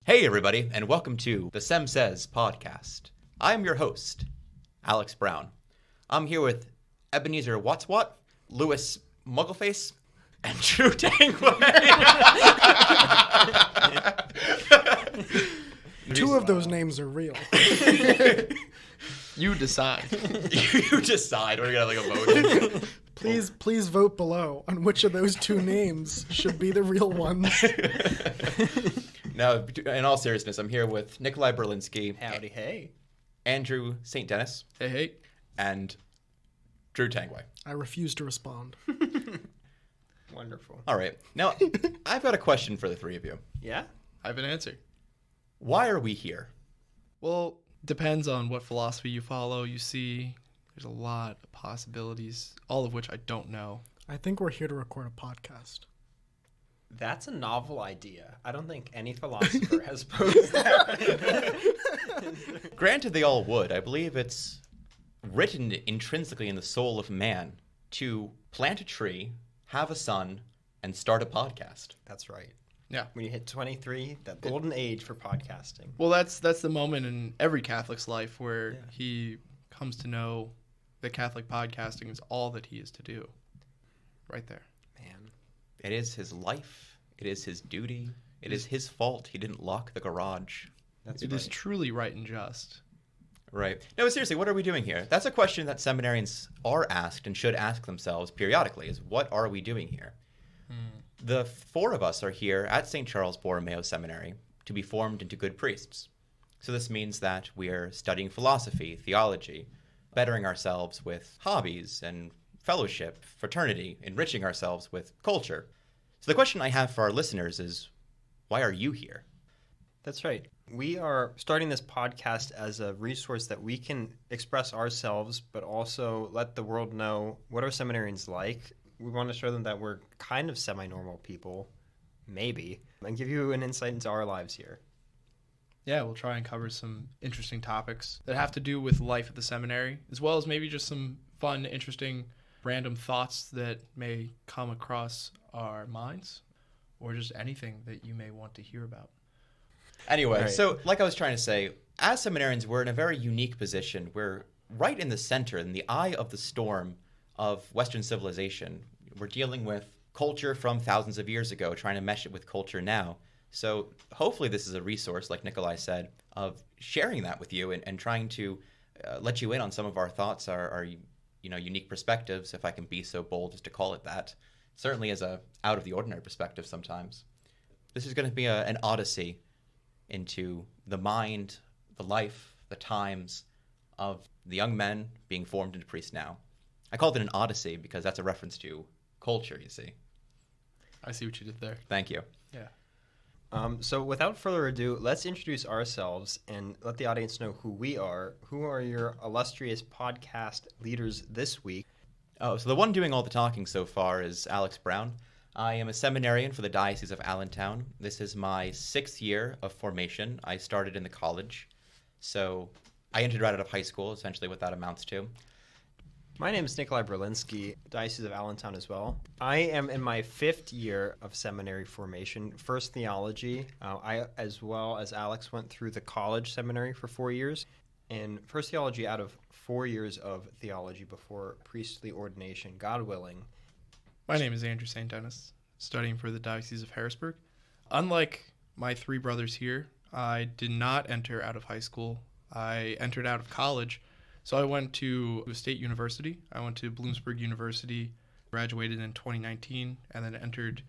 Hey, everybody, and welcome to the Sem Says Podcast. I'm your host, Alex Brown. I'm here with Ebenezer Watswat, Lewis Muggleface, and Drew Tangway. Two of those names are real. You decide. You decide. We're going to have like a vote. Please vote below on which of those two names should be the real ones. Now, in all seriousness, I'm here with Nikolai Berlinski. Howdy, hey. Andrew St. Dennis. Hey, hey. And Drew Tangway. I refuse to respond. Wonderful. All right. Now, I've got a question for the three of you. Yeah? I have an answer. Why are we here? Well, depends on what philosophy you follow. You see, there's a lot of possibilities, all of which I don't know. I think we're here to record a podcast. That's a novel idea. I don't think any philosopher has posed that. Granted, they all would. I believe it's written intrinsically in the soul of man to plant a tree, have a son, and start a podcast. That's right. Yeah. When you hit 23, that golden age for podcasting. Well, that's the moment in every Catholic's life where he comes to know that Catholic podcasting is all that he is to do. Right there. Man. It is his life. It is his duty. It is his fault he didn't lock the garage. It is truly right and just. Right. No, seriously, what are we doing here? That's a question that seminarians are asked and should ask themselves periodically, is what are we doing here? The four of us are here at St. Charles Borromeo Seminary to be formed into good priests. So this means that we're studying philosophy, theology, bettering ourselves with hobbies and fellowship, fraternity, enriching ourselves with culture. So the question I have for our listeners is, why are you here? That's right. We are starting this podcast as a resource that we can express ourselves, but also let the world know what are seminarians like. We want to show them that we're kind of semi-normal people, maybe, and give you an insight into our lives here. Yeah, we'll try and cover some interesting topics that have to do with life at the seminary, as well as maybe just some fun, interesting, random thoughts that may come across our minds, or just anything that you may want to hear about. Anyway, Right. So like I was trying to say, as seminarians, we're in a very unique position. We're right in the center, in the eye of the storm of Western civilization. We're dealing with culture from thousands of years ago, trying to mesh it with culture now. So hopefully this is a resource, like Nikolai said, of sharing that with you and trying to let you in on some of our thoughts, our unique perspectives, if I can be so bold as to call it that. Certainly as a out of the ordinary perspective sometimes. This is going to be an odyssey into the mind, the life, the times of the young men being formed into priests now. I called it an odyssey because that's a reference to culture, you see. I see what you did there. Thank you. Yeah. So without further ado, let's introduce ourselves and let the audience know who we are. Who are your illustrious podcast leaders this week? Oh, so the one doing all the talking so far is Alex Brown. I am a seminarian for the Diocese of Allentown. This is my 6th year of formation. I started in the college, so I entered right out of high school, essentially what that amounts to. My name is Nikolai Berlinski, Diocese of Allentown as well. I am in my 5th year of seminary formation, first theology. I, as well as Alex, went through the college seminary for 4 years, and first theology out of 4 years of theology before priestly ordination, God willing. My name is Andrew St. Dennis, studying for the Diocese of Harrisburg. Unlike my three brothers here, I did not enter out of high school. I entered out of college. So I went to a state university. I went to Bloomsburg University, graduated in 2019, and then entered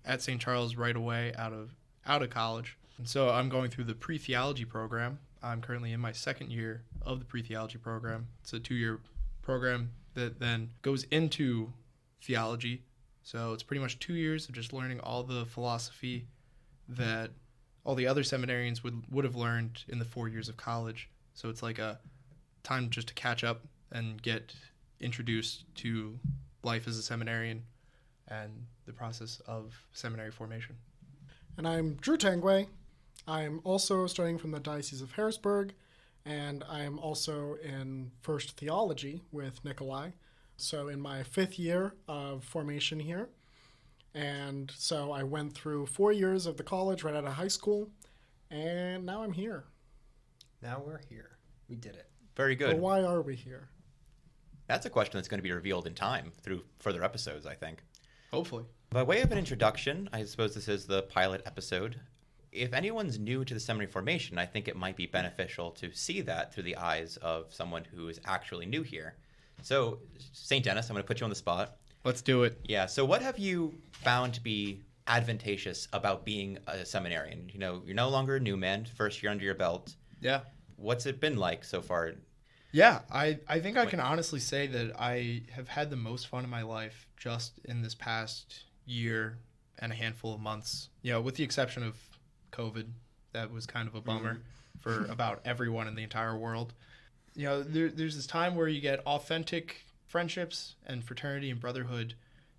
at St. Charles right away out of college. And so I'm going through the pre-theology program. I'm currently in my 2nd year of the pre-theology program. It's a 2-year program that then goes into theology. So it's pretty much 2 years of just learning all the philosophy that all the other seminarians would have learned in the 4 years of college. So it's like a time just to catch up and get introduced to life as a seminarian and the process of seminary formation. And I'm Drew Tangway. I'm also studying from the Diocese of Harrisburg, and I am also in First Theology with Nikolai. So in my 5th year of formation here. And so I went through 4 years of the college right out of high school, And now I'm here. Now we're here. We did it. Very good. But why are we here? That's a question that's going to be revealed in time through further episodes, I think. Hopefully. By way of an introduction, I suppose this is the pilot episode. If anyone's new to the seminary formation, I think it might be beneficial to see that through the eyes of someone who is actually new here. So, St. Dennis, I'm going to put you on the spot. Let's do it. Yeah, so what have you found to be advantageous about being a seminarian? You know, you're no longer a new man, first year under your belt. Yeah. What's it been like so far? Yeah, I think I can honestly say that I have had the most fun in my life just in this past year and a handful of months. You know, with the exception of COVID, that was kind of a bummer for about everyone in the entire world. You know, there's this time where you get authentic friendships and fraternity and brotherhood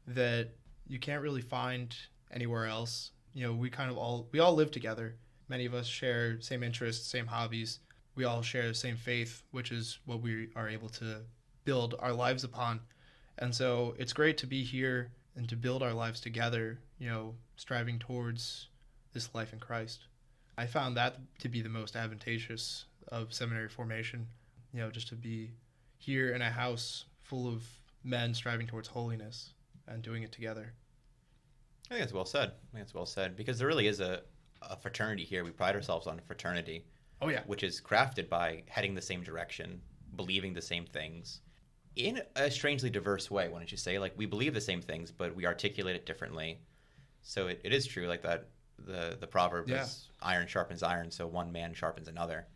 that you can't really find anywhere else. You know, we all live together. Many of us share same interests, same hobbies. We all share the same faith, which is what we are able to build our lives upon. And so it's great to be here and to build our lives together, you know, striving towards this life in Christ. I found that to be the most advantageous of seminary formation, you know, just to be here in a house full of men striving towards holiness and doing it together. I think that's well said. Because there really is a fraternity here. We pride ourselves on fraternity. Oh, yeah. Which is crafted by heading the same direction, believing the same things in a strangely diverse way, wouldn't you say? Like, we believe the same things, but we articulate it differently. So it is true, like that the proverb is iron sharpens iron, so one man sharpens another.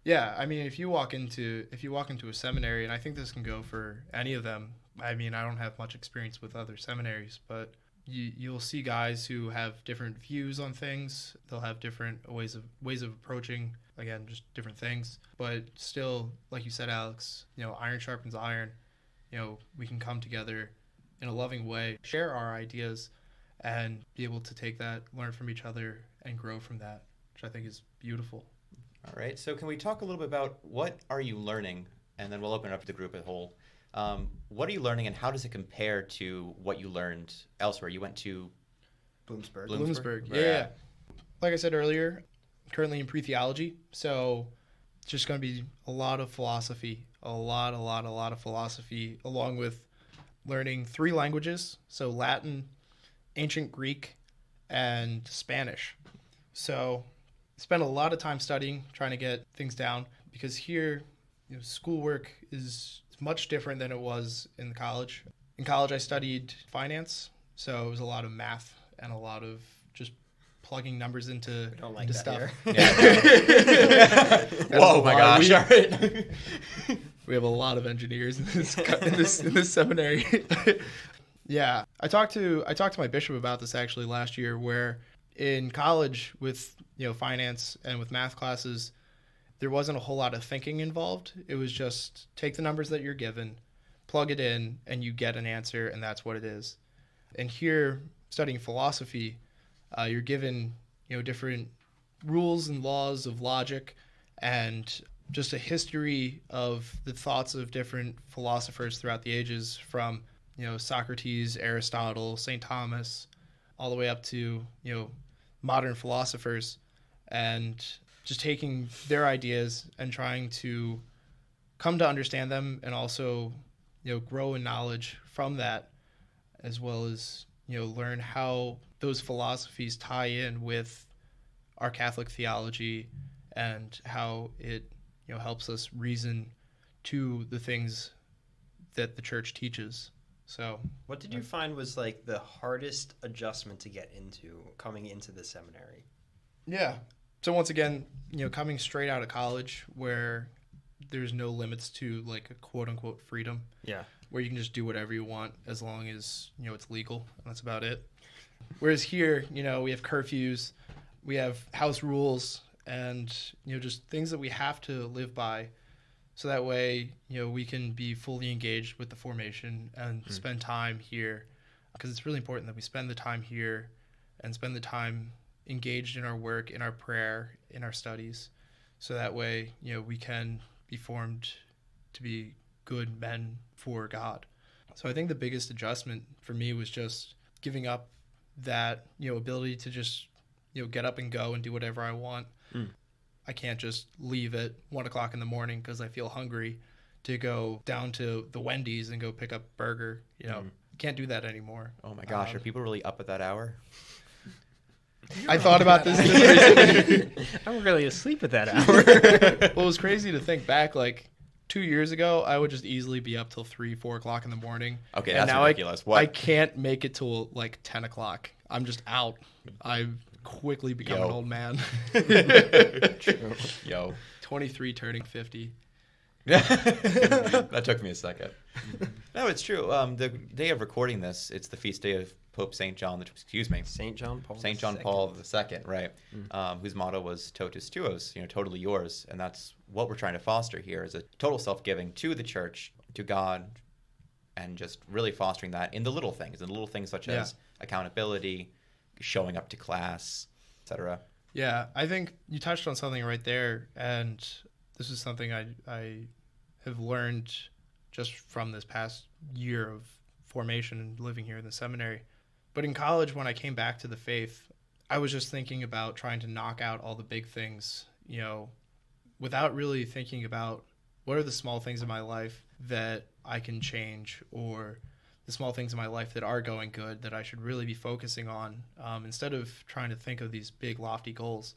Yeah, I mean, if you walk into a seminary, and I think this can go for any of them. I mean, I don't have much experience with other seminaries, but you'll see guys who have different views on things. They'll have different ways of approaching, again, just different things. But still, like you said, Alex, you know, iron sharpens iron. You know, we can come together in a loving way, share our ideas, and be able to take that, learn from each other, and grow from that, which I think is beautiful. All right. So can we talk a little bit about what are you learning? And then we'll open it up to the group as a whole. What are you learning, and how does it compare to what you learned elsewhere? You went to Bloomsburg. Yeah. Like I said earlier, currently in pre-theology, so it's just going to be a lot of philosophy, a lot of philosophy, along with learning 3 languages, so Latin, Ancient Greek, and Spanish. So spend a lot of time studying, trying to get things down, because here, you know, schoolwork is much different than it was in college. In college, I studied finance, so it was a lot of math and a lot of just plugging numbers into stuff. Whoa, my gosh! All right. We have a lot of engineers in this seminary. Yeah, I talked to my bishop about this actually last year, where in college with, you know, finance and with math classes, there wasn't a whole lot of thinking involved. It was just take the numbers that you're given, plug it in, and you get an answer, and that's what it is. And here, studying philosophy, you're given, you know, different rules and laws of logic and just a history of the thoughts of different philosophers throughout the ages, from, you know, Socrates, Aristotle, St. Thomas, all the way up to, you know, modern philosophers, and just taking their ideas and trying to come to understand them, and also, you know, grow in knowledge from that, as well as, you know, learn how those philosophies tie in with our Catholic theology and how it, you know, helps us reason to the things that the church teaches. So what did you find was like the hardest adjustment to get into coming into the seminary? Yeah. So once again, you know, coming straight out of college, where there's no limits to like a quote unquote freedom. Yeah. Where you can just do whatever you want as long as, you know, it's legal, and that's about it. Whereas here, you know, we have curfews, we have house rules, and, you know, just things that we have to live by. So that way, you know, we can be fully engaged with the formation and spend time here, because it's really important that we spend the time here and spend the time engaged in our work, in our prayer, in our studies. So that way, you know, we can be formed to be good men for God. So I think the biggest adjustment for me was just giving up that, you know, ability to just get up and go and do whatever I want. I can't just leave at 1 o'clock in the morning because I feel hungry to go down to the Wendy's and go pick up a burger. Can't do that anymore. Oh my gosh, are people really up at that hour? I thought about this recently. I'm really asleep at that hour. Well, it was crazy to think back. Like 2 years ago, I would just easily be up till 3, 4 o'clock in the morning. Okay, and that's now ridiculous. I can't make it till like 10 o'clock. I'm just out. I've quickly become an old man. Yo. 23 turning 50. That took me a second. No, it's true. The day of recording this, it's the feast day of Pope St. John Paul II, right? Whose motto was Totus Tuos, totally yours. And that's what we're trying to foster here, is a total self-giving to the church, to God, and just really fostering that in the little things, such as accountability, showing up to class, etc. Yeah, I think you touched on something right there, and this is something I have learned just from this past year of formation and living here in the seminary. But in college, when I came back to the faith, I was just thinking about trying to knock out all the big things, without really thinking about what are the small things in my life that I can change, or the small things in my life that are going good that I should really be focusing on, instead of trying to think of these big, lofty goals.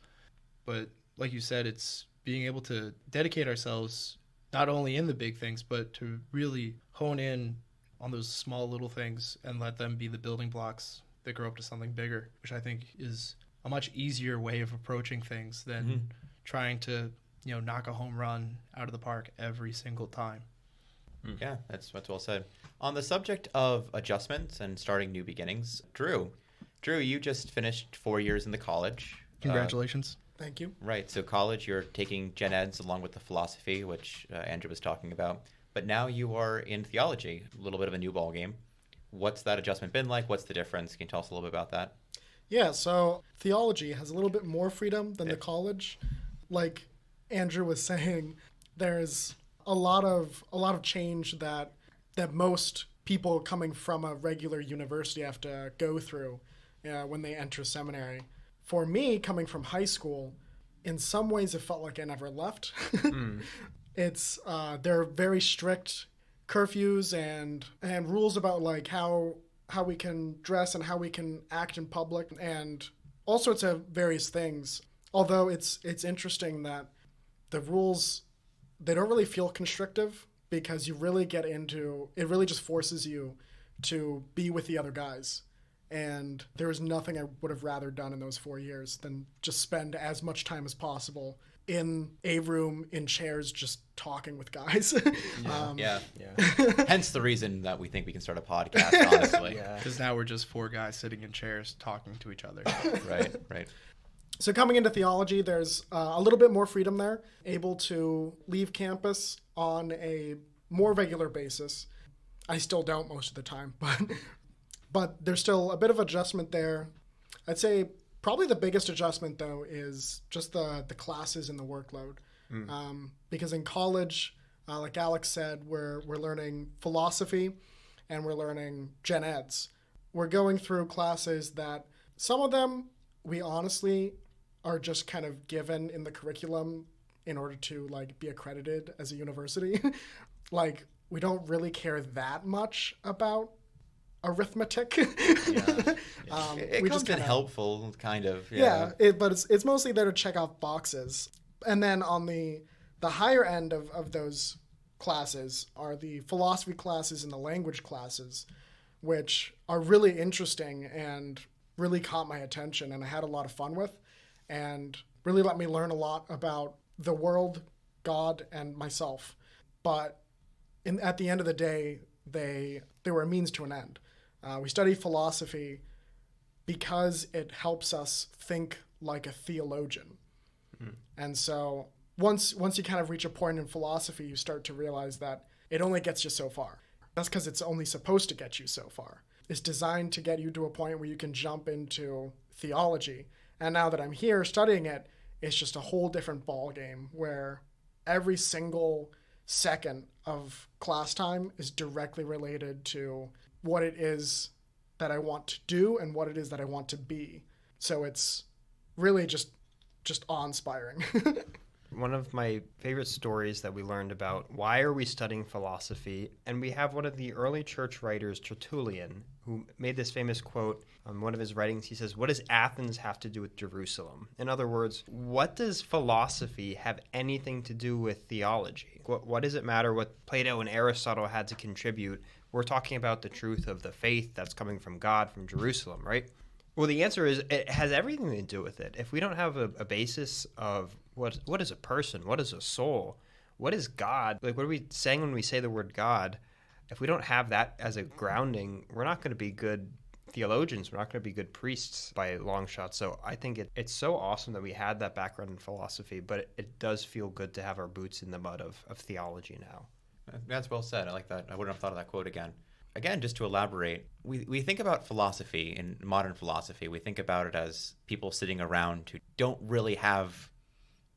But like you said, it's being able to dedicate ourselves not only in the big things, but to really hone in on those small little things and let them be the building blocks that grow up to something bigger, which I think is a much easier way of approaching things than trying to, knock a home run out of the park every single time. Yeah, that's well said. On the subject of adjustments and starting new beginnings, Drew, you just finished 4 years in the college. Congratulations. Thank you. Right, so college, you're taking gen eds along with the philosophy, which Andrew was talking about. But now you are in theology, a little bit of a new ball game. What's that adjustment been like? What's the difference? Can you tell us a little bit about that? Yeah, so theology has a little bit more freedom than the college. Like Andrew was saying, there's a lot of change that most people coming from a regular university have to go through when they enter seminary. For me, coming from high school, in some ways it felt like I never left. It's there are very strict curfews and rules about like how we can dress and how we can act in public and all sorts of various things. Although it's interesting that the rules, they don't really feel constrictive because you really get into it. Really just forces you to be with the other guys. And there was nothing I would have rather done in those 4 years than just spend as much time as possible in a room, in chairs, just talking with guys. Yeah. Hence the reason that we think we can start a podcast, honestly. Because now we're just 4 guys sitting in chairs talking to each other. Right. So coming into theology, there's a little bit more freedom there, able to leave campus on a more regular basis. I still don't most of the time, but there's still a bit of adjustment there. I'd say probably the biggest adjustment, though, is just the classes and the workload. Because in college, like Alex said, we're learning philosophy and we're learning gen eds. We're going through classes that some of them we honestly are just kind of given in the curriculum in order to like be accredited as a university. Like we don't really care that much about arithmetic. It comes in helpful, kind of. But it's mostly there to check off boxes. And then on the higher end of those classes are the philosophy classes and the language classes, which are really interesting and really caught my attention and I had a lot of fun with and really let me learn a lot about the world, God, and myself. But at the end of the day, they were a means to an end. We study philosophy because it helps us think like a theologian. And so once you kind of reach a point in philosophy, you start to realize that it only gets you so far. That's because it's only supposed to get you so far. It's designed to get you to a point where you can jump into theology. And now that I'm here studying it, it's just a whole different ball game where every single second of class time is directly related to what it is that I want to do and what it is that I want to be. So it's really just awe-inspiring. One of my favorite stories that we learned about why are we studying philosophy, and we have one of the early church writers, Tertullian, who made this famous quote on one of his writings. He says, "What does Athens have to do with Jerusalem?" In other words, what does philosophy have anything to do with theology? What does it matter what Plato and Aristotle had to contribute? We're talking about the truth of the faith that's coming from God, from Jerusalem, right? Well, the answer is it has everything to do with it. If we don't have a basis of what is a person, what is a soul, what is God, like what are we saying when we say the word God? If we don't have that as a grounding, we're not going to be good theologians. We're not going to be good priests by a long shot. So I think it's so awesome that we had that background in philosophy, but it does feel good to have our boots in the mud of theology now. That's well said. I like that. I wouldn't have thought of that quote again. Again, just to elaborate, we think about philosophy, in modern philosophy, we think about it as people sitting around who don't really have,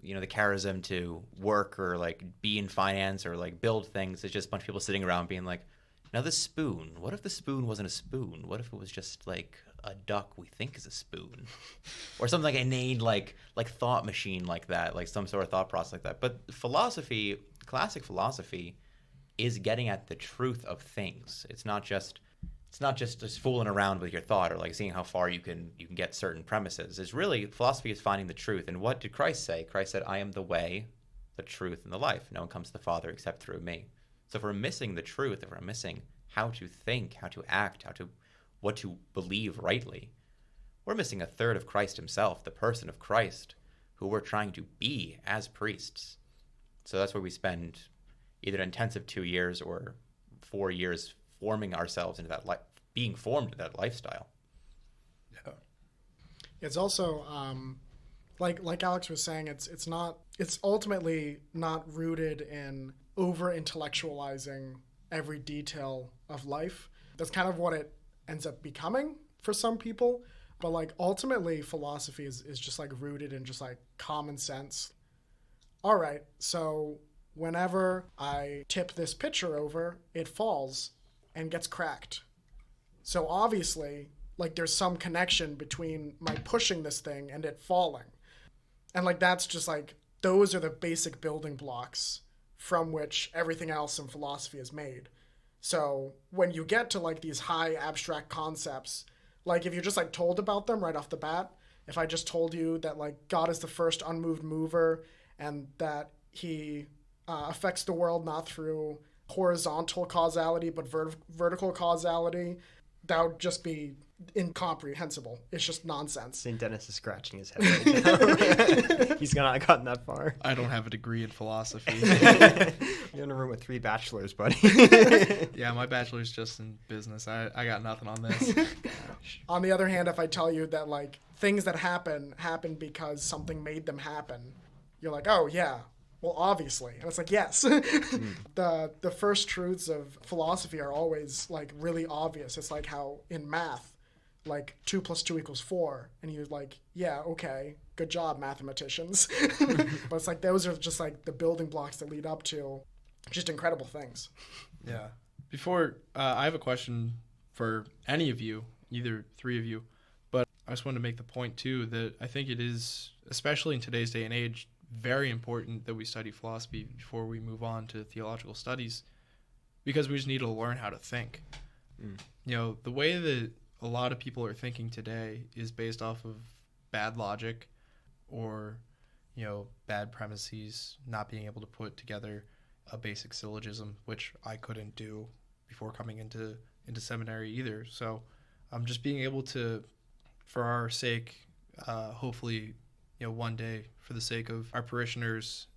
the charism to work or like be in finance or like build things. It's just a bunch of people sitting around being like, now this spoon, what if the spoon wasn't a spoon? What if it was just like a duck we think is a spoon? Or something like inane, like thought machine like that, like some sort of thought process like that. But philosophy, classic philosophy, is getting at the truth of things. It's not just fooling around with your thought or like seeing how far you can get certain premises. It's really, philosophy is finding the truth. And what did Christ say? Christ said, "I am the way, the truth, and the life. No one comes to the Father except through me." So if we're missing the truth, if we're missing how to think, how to act, what to believe rightly, we're missing a third of Christ himself, the person of Christ, who we're trying to be as priests. So that's where we spend either an intensive 2 years or 4 years forming ourselves into that life, being formed into that lifestyle. Yeah. It's also like Alex was saying, it's ultimately not rooted in over intellectualizing every detail of life. That's kind of what it ends up becoming for some people. But like ultimately philosophy is just like rooted in just like common sense. All right, so whenever I tip this pitcher over, it falls and gets cracked. So obviously, like there's some connection between my pushing this thing and it falling. And like that's just like, those are the basic building blocks from which everything else in philosophy is made. So when you get to like these high abstract concepts, like if you're just like told about them right off the bat, if I just told you that like God is the first unmoved mover and that he affects the world not through horizontal causality but vertical causality, that would just be incomprehensible. It's just nonsense. St. Dennis is scratching his head right now. He's not gotten that far. I don't have a degree in philosophy. You're in a room with 3 bachelors, buddy. Yeah, my bachelor's just in business. I got nothing on this. On the other hand, if I tell you that like things that happen because something made them happen, you're like, oh yeah, well obviously. And it's like, yes. The first truths of philosophy are always like really obvious. It's like how in math, like 2 + 2 = 4, and you're like, yeah, okay, good job, mathematicians. But it's like those are just like the building blocks that lead up to just incredible things. Yeah. Before, I have a question for any of you, either 3 of you, but I just wanted to make the point too that I think it is, especially in today's day and age, very important that we study philosophy before we move on to theological studies, because we just need to learn how to think. The way that a lot of people are thinking today is based off of bad logic or, bad premises, not being able to put together a basic syllogism, which I couldn't do before coming into seminary either. So just being able to, for our sake, hopefully, one day, for the sake of our parishioners,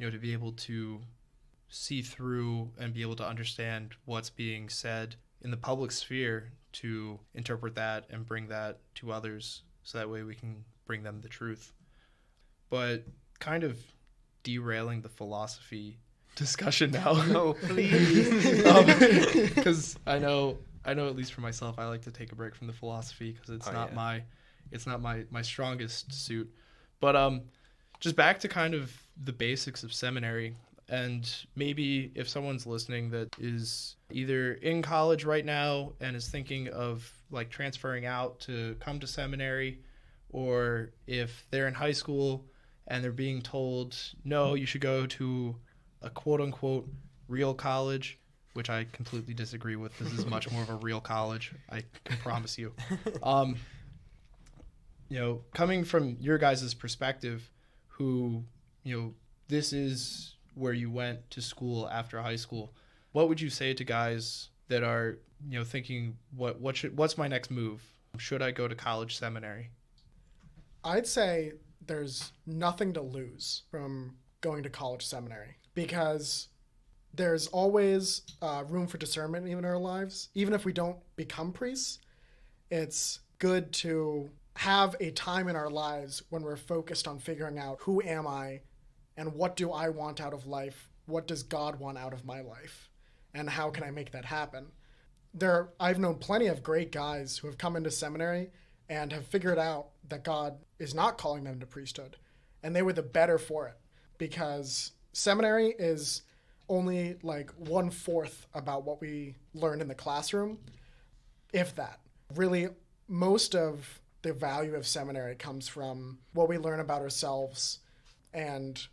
to be able to see through and be able to understand what's being said in the public sphere, to interpret that and bring that to others, so that way we can bring them the truth. But kind of derailing the philosophy discussion now. No, please. Because I know at least for myself, I like to take a break from the philosophy because it's not my strongest suit. But just back to kind of the basics of seminary, and maybe if someone's listening that is either in college right now and is thinking of like transferring out to come to seminary, or if they're in high school and they're being told, no, you should go to a quote-unquote real college, which I completely disagree with. This is much more of a real college, I can promise you. Coming from your guys' perspective, who, this is where you went to school after high school, what would you say to guys that are, thinking, what's my next move? Should I go to college seminary? I'd say there's nothing to lose from going to college seminary, because there's always room for discernment even in our lives. Even if we don't become priests, it's good to have a time in our lives when we're focused on figuring out, who am I and what do I want out of life? What does God want out of my life? And how can I make that happen? I've known plenty of great guys who have come into seminary and have figured out that God is not calling them to priesthood. And they were the better for it, because seminary is only like 1/4 about what we learned in the classroom, if that. Really, most of the value of seminary comes from what we learn about ourselves and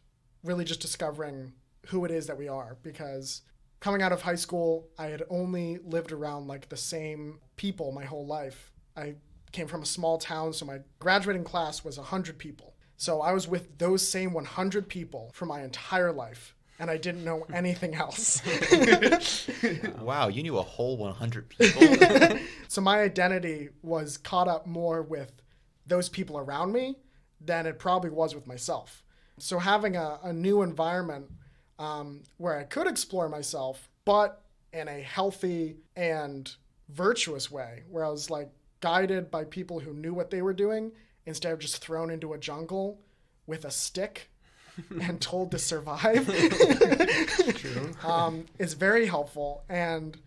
really just discovering who it is that we are. Because coming out of high school, I had only lived around like the same people my whole life. I came from a small town, so my graduating class was 100 people. So I was with those same 100 people for my entire life, and I didn't know anything else. Wow, you knew a whole 100 people? So my identity was caught up more with those people around me than it probably was with myself. So having a new environment where I could explore myself, but in a healthy and virtuous way, where I was like guided by people who knew what they were doing instead of just thrown into a jungle with a stick and told to survive. True. Is very helpful. And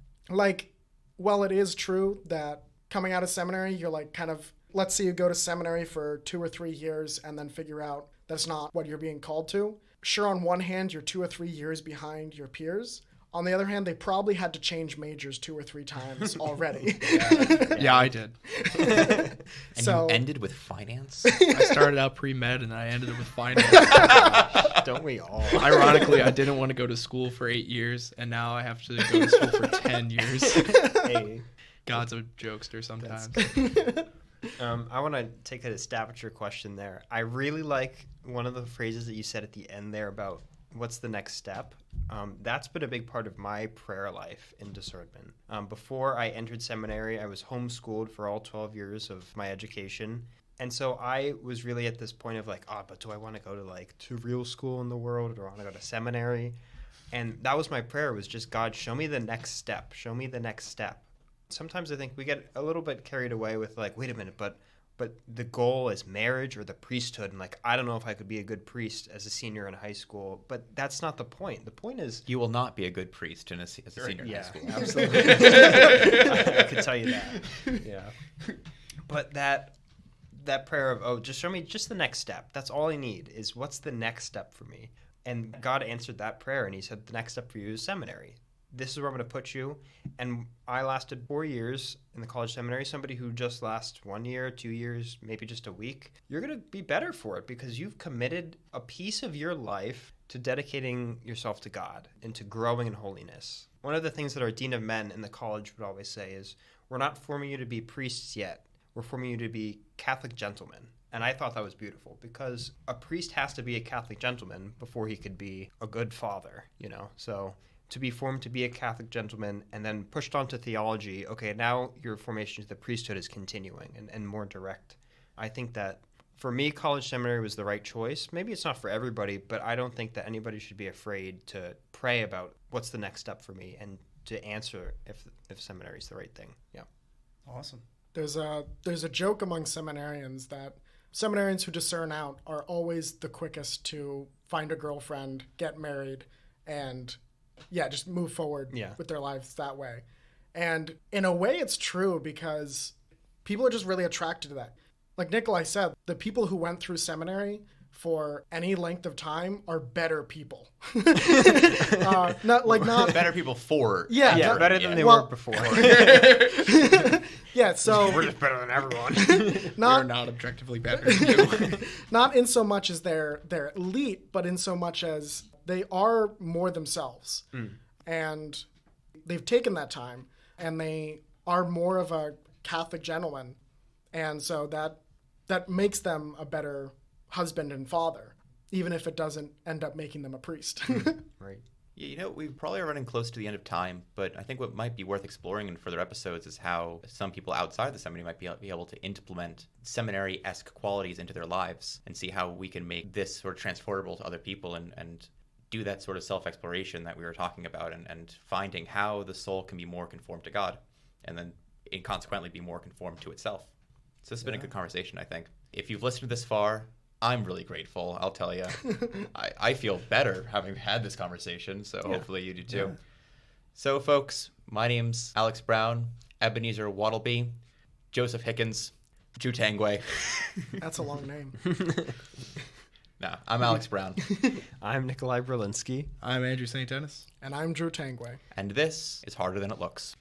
while it is true that coming out of seminary, you're like kind of, let's say you go to seminary for 2 or 3 years and then figure out that's not what you're being called to. Sure, on one hand, you're 2 or 3 years behind your peers. On the other hand, they probably had to change majors 2 or 3 times already. Yeah, I did. And you ended with finance? I started out pre-med and I ended up with finance. Don't we all? Ironically, I didn't want to go to school for 8 years, and now I have to go to school for 10 years. Hey. God's a jokester sometimes. I want to take a stab at your question there. I really like one of the phrases that you said at the end there about what's the next step. That's been a big part of my prayer life in discernment. Before I entered seminary, I was homeschooled for all 12 years of my education. And so I was really at this point of like, but do I want to go to real school in the world, or do I want to go to seminary? And that was my prayer, was just, God, show me the next step. Show me the next step. Sometimes I think we get a little bit carried away with like, wait a minute, but the goal is marriage or the priesthood. And I don't know if I could be a good priest as a senior in high school, but that's not the point. The point is... You will not be a good priest as a senior in high school. Absolutely. I could tell you that. Yeah. But that prayer of, just show me just the next step. That's all I need, is what's the next step for me? And God answered that prayer, and he said, the next step for you is seminary. This is where I'm going to put you. And I lasted 4 years in the college seminary. Somebody who just lasts 1 year, 2 years, maybe just a week, you're going to be better for it, because you've committed a piece of your life to dedicating yourself to God and to growing in holiness. One of the things that our dean of men in the college would always say is, we're not forming you to be priests yet. We're forming you to be Catholic gentlemen. And I thought that was beautiful, because a priest has to be a Catholic gentleman before he could be a good father, So to be formed to be a Catholic gentleman and then pushed on to theology, okay, now your formation to the priesthood is continuing and more direct. I think that for me, college seminary was the right choice. Maybe it's not for everybody, but I don't think that anybody should be afraid to pray about what's the next step for me and to answer if seminary is the right thing. Yeah. Awesome. There's a joke among seminarians that seminarians who discern out are always the quickest to find a girlfriend, get married, and just move forward with their lives that way. And in a way, it's true, because people are just really attracted to that. Like Nikolai said, the people who went through seminary for any length of time are better people. Not Better people for. Yeah, Yeah, not- better than they well- were before. yeah. So We're just better than everyone. They're not not objectively better than you. not in so much as they're elite, but in so much as they are more themselves, and they've taken that time, and they are more of a Catholic gentleman, and so that makes them a better husband and father, even if it doesn't end up making them a priest. Right. Yeah, you know, we probably are running close to the end of time, but I think what might be worth exploring in further episodes is how some people outside the seminary might be able to implement seminary-esque qualities into their lives and see how we can make this sort of transportable to other people and do that sort of self-exploration that we were talking about and finding how the soul can be more conformed to God and then consequently be more conformed to itself. So this has been a good conversation, I think. If you've listened this far, I'm really grateful, I'll tell you. I feel better having had this conversation, so hopefully you do too. Yeah. So, folks, my name's Alex Brown, Ebenezer Wattleby, Joseph Hickens, Drew Tangway. That's a long name. Nah, I'm Alex Brown. I'm Nikolai Berlinski. I'm Andrew St. Dennis. And I'm Drew Tangway. And this is Harder Than It Looks.